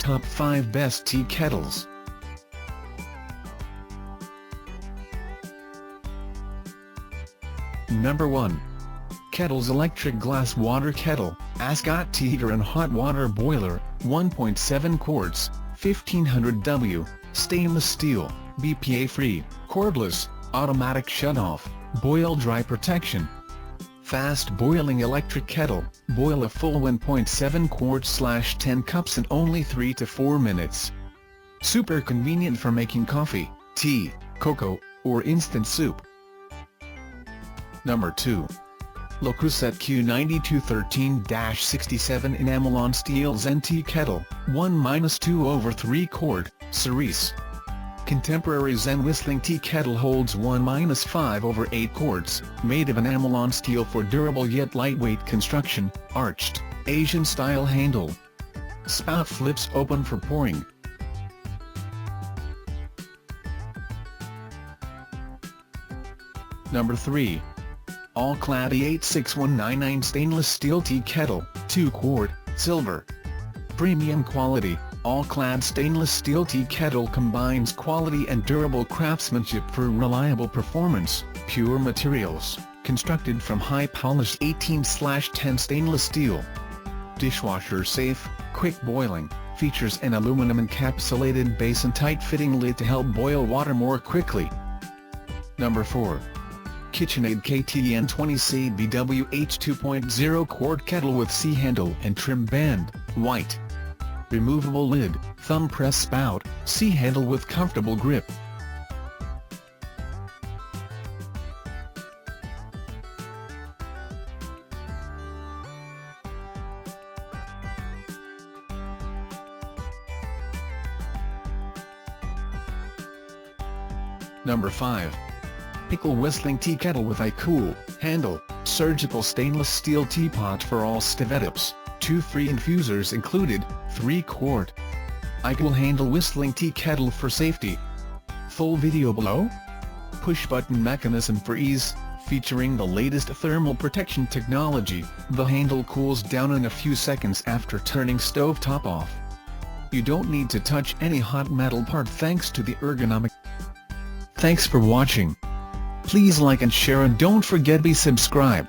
Top 5 Best Tea Kettles. Number 1. Kettle's Electric Glass Water Kettle, Ascot Heater and Hot Water Boiler, 1.7 quarts, 1500 W, stainless steel, BPA-free, cordless, automatic shut-off, boil-dry protection. Fast boiling electric kettle, boil a full 1.7 quarts/10 cups in only 3 to 4 minutes. Super convenient for making coffee, tea, cocoa, or instant soup. Number 2. Le Creuset Q9213-67 Enamel-on-Steel Zen Tea Kettle, 1-2/3 quart, Cerise. Contemporary Zen whistling tea kettle holds 1-5/8 quarts, made of enamel-on-steel for durable yet lightweight construction, arched, Asian-style handle. Spout flips open for pouring. Number 3. All-Clad E86199 Stainless Steel Tea Kettle, 2 quart, silver. Premium quality, All-Clad stainless steel tea kettle combines quality and durable craftsmanship for reliable performance. Pure materials, constructed from high-polished 18/10 stainless steel. Dishwasher safe, quick boiling, features an aluminum encapsulated base and tight-fitting lid to help boil water more quickly. Number 4. KitchenAid KTN20CBWH 2.0 quart kettle with C-handle and trim band, white. Removable lid, thumb press spout, C-handle with comfortable grip. Number 5. Pykal Whistling Tea Kettle with iCool, handle, surgical stainless steel teapot for all Stovetops, 2 free infusers included, 3 quart. iCool handle whistling tea kettle for safety. Full video below. Push-button mechanism for ease, featuring the latest thermal protection technology, the handle cools down in a few seconds after turning stovetop off. You don't need to touch any hot metal part thanks to the ergonomic. Thanks for watching. Please like and share and don't forget to subscribe.